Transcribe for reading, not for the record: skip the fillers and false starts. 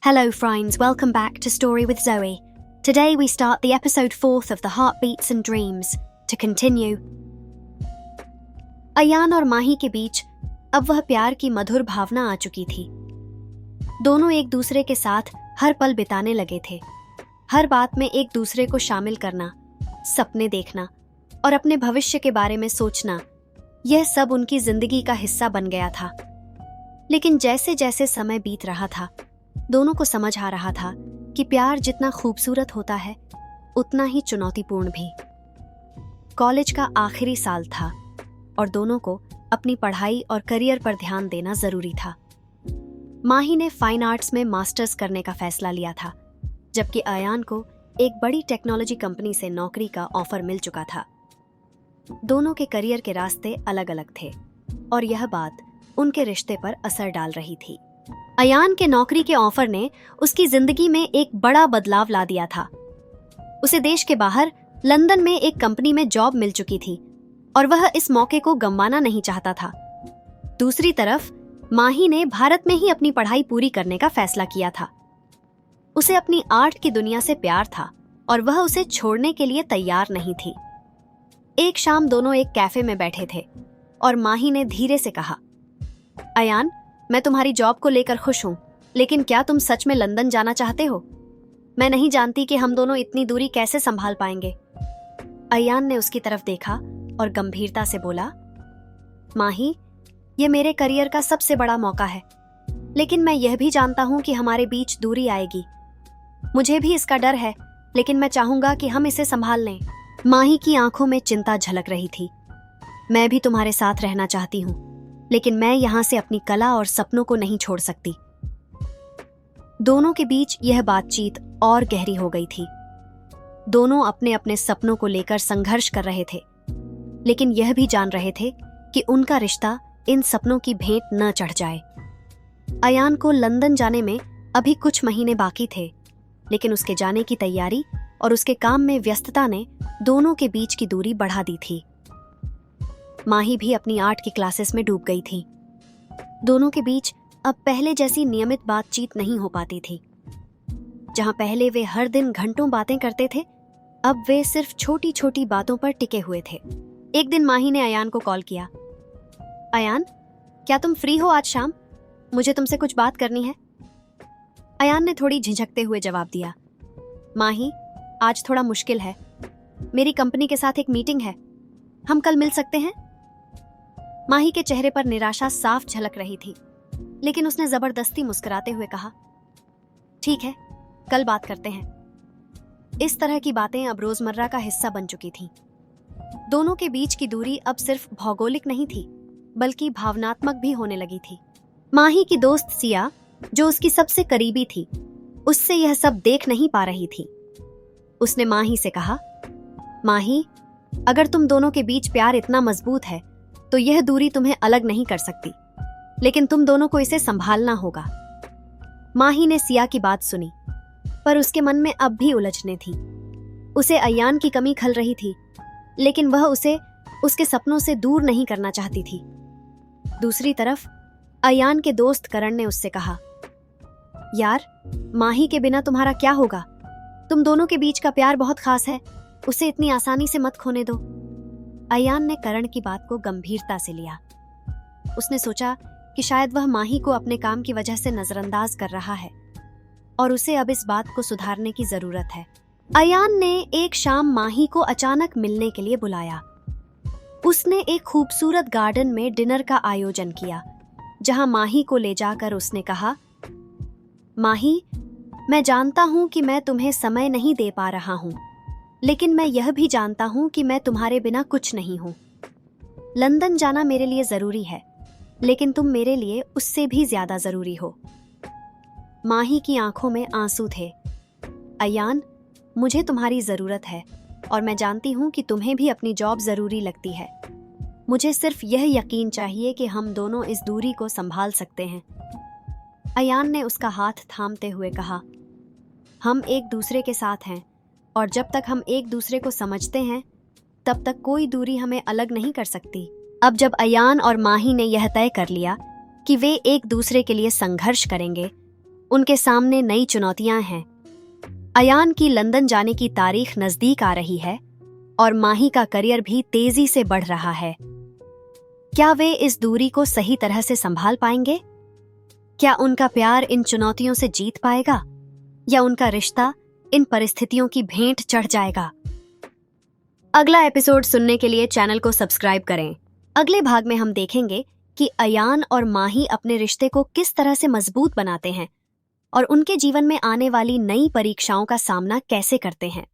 Hello friends, welcome back to Story with Zoe. Today we start the episode 4th of the Heartbeats and Dreams. To continue. Ayan और माही के बीच अब वह प्यार की मधुर भावना आ चुकी थी। दोनों एक दूसरे के साथ हर पल बिताने लगे थे। हर बात में एक दूसरे को शामिल करना, सपने देखना और अपने भविष्य के बारे में सोचना, यह सब उनकी जिंदगी का हिस्सा बन गया था। लेकिन जैसे जैसे समय बीत रहा था, दोनों को समझ आ रहा था कि प्यार जितना खूबसूरत होता है, उतना ही चुनौतीपूर्ण भी। कॉलेज का आखिरी साल था और दोनों को अपनी पढ़ाई और करियर पर ध्यान देना जरूरी था। माही ने फाइन आर्ट्स में मास्टर्स करने का फैसला लिया था, जबकि अयान को एक बड़ी टेक्नोलॉजी कंपनी से नौकरी का ऑफर मिल चुका था। दोनों के करियर के रास्ते अलग अलग थे और यह बात उनके रिश्ते पर असर डाल रही थी। अयान के नौकरी के ऑफर ने उसकी जिंदगी में एक बड़ा बदलाव ला दिया था। उसे देश के बाहर लंदन में एक कंपनी में जॉब मिल चुकी थी और वह इस मौके को गंवाना नहीं चाहता था। दूसरी तरफ माही ने भारत में ही अपनी पढ़ाई पूरी करने का फैसला किया था। उसे अपनी आर्ट की दुनिया से प्यार था और वह उसे छोड़ने के लिए तैयार नहीं थी। एक शाम दोनों एक कैफे में बैठे थे और माही ने धीरे से कहा, अयान, मैं तुम्हारी जॉब को लेकर खुश हूं, लेकिन क्या तुम सच में लंदन जाना चाहते हो? मैं नहीं जानती कि हम दोनों इतनी दूरी कैसे संभाल पाएंगे। अयान ने उसकी तरफ देखा और गंभीरता से बोला, माही, ये मेरे करियर का सबसे बड़ा मौका है, लेकिन मैं यह भी जानता हूं कि हमारे बीच दूरी आएगी। मुझे भी इसका डर है, लेकिन मैं चाहूंगा कि हम इसे संभाल लें। माही की आंखों में चिंता झलक रही थी। मैं भी तुम्हारे साथ रहना चाहती हूँ, लेकिन मैं यहां से अपनी कला और सपनों को नहीं छोड़ सकती। दोनों के बीच यह बातचीत और गहरी हो गई थी। दोनों अपने अपने सपनों को लेकर संघर्ष कर रहे थे, लेकिन यह भी जान रहे थे कि उनका रिश्ता इन सपनों की भेंट न चढ़ जाए। अयान को लंदन जाने में अभी कुछ महीने बाकी थे, लेकिन उसके जाने की तैयारी और उसके काम में व्यस्तता ने दोनों के बीच की दूरी बढ़ा दी थी। माही भी अपनी आर्ट की क्लासेस में डूब गई थी। दोनों के बीच अब पहले जैसी नियमित बातचीत नहीं हो पाती थी। जहां पहले वे हर दिन घंटों बातें करते थे, अब वे सिर्फ छोटी छोटी बातों पर टिके हुए थे। एक दिन माही ने अयान को कॉल किया। अयान, क्या तुम फ्री हो आज शाम? मुझे तुमसे कुछ बात करनी है। अयान ने थोड़ी झिझकते हुए जवाब दिया, माही, आज थोड़ा मुश्किल है। मेरी कंपनी के साथ एक मीटिंग है। हम कल मिल सकते हैं? माही के चेहरे पर निराशा साफ झलक रही थी, लेकिन उसने जबरदस्ती मुस्कुराते हुए कहा, ठीक है, कल बात करते हैं। इस तरह की बातें अब रोजमर्रा का हिस्सा बन चुकी थीं। दोनों के बीच की दूरी अब सिर्फ भौगोलिक नहीं थी, बल्कि भावनात्मक भी होने लगी थी। माही की दोस्त सिया, जो उसकी सबसे करीबी थी, उससे यह सब देख नहीं पा रही थी। उसने माही से कहा, माही, अगर तुम दोनों के बीच प्यार इतना मजबूत है तो यह दूरी तुम्हें अलग नहीं कर सकती, लेकिन तुम दोनों को इसे संभालना होगा। माही ने सिया की बात सुनी, पर उसके मन में अब भी उलझने थी। उसे अयान की कमी खल रही थी, लेकिन वह उसे उसके सपनों से दूर नहीं करना चाहती थी। दूसरी तरफ अयान के दोस्त करण ने उससे कहा, यार, माही के बिना तुम्हारा क्या होगा? तुम दोनों के बीच का प्यार बहुत खास है, उसे इतनी आसानी से मत खोने दो। अयान ने करण की बात को गंभीरता से लिया। उसने सोचा कि शायद वह माही को अपने काम की वजह से नजरअंदाज कर रहा है और उसे अब इस बात को सुधारने की जरूरत है। अयान ने एक शाम माही को अचानक मिलने के लिए बुलाया। उसने एक खूबसूरत गार्डन में डिनर का आयोजन किया, जहां माही को ले जाकर उसने कहा, माही, मैं जानता हूं कि मैं तुम्हें समय नहीं दे पा रहा हूं, लेकिन मैं यह भी जानता हूं कि मैं तुम्हारे बिना कुछ नहीं हूं। लंदन जाना मेरे लिए जरूरी है, लेकिन तुम मेरे लिए उससे भी ज्यादा जरूरी हो। माही की आंखों में आंसू थे। अयान, मुझे तुम्हारी जरूरत है और मैं जानती हूं कि तुम्हें भी अपनी जॉब जरूरी लगती है। मुझे सिर्फ यह यकीन चाहिए कि हम दोनों इस दूरी को संभाल सकते हैं। अयान ने उसका हाथ थामते हुए कहा, हम एक दूसरे के साथ हैं और जब तक हम एक दूसरे को समझते हैं, तब तक कोई दूरी हमें अलग नहीं कर सकती। अब जब अयान और माही ने यह तय कर लिया कि वे एक दूसरे के लिए संघर्ष करेंगे, उनके सामने नई चुनौतियां हैं। अयान की लंदन जाने की तारीख नजदीक आ रही है और माही का करियर भी तेजी से बढ़ रहा है। क्या वे इस दूरी को सही तरह से संभाल पाएंगे? क्या उनका प्यार इन चुनौतियों से जीत पाएगा या उनका रिश्ता इन परिस्थितियों की भेंट चढ़ जाएगा? अगला एपिसोड सुनने के लिए चैनल को सब्सक्राइब करें। अगले भाग में हम देखेंगे कि अयान और माही अपने रिश्ते को किस तरह से मजबूत बनाते हैं और उनके जीवन में आने वाली नई परीक्षाओं का सामना कैसे करते हैं।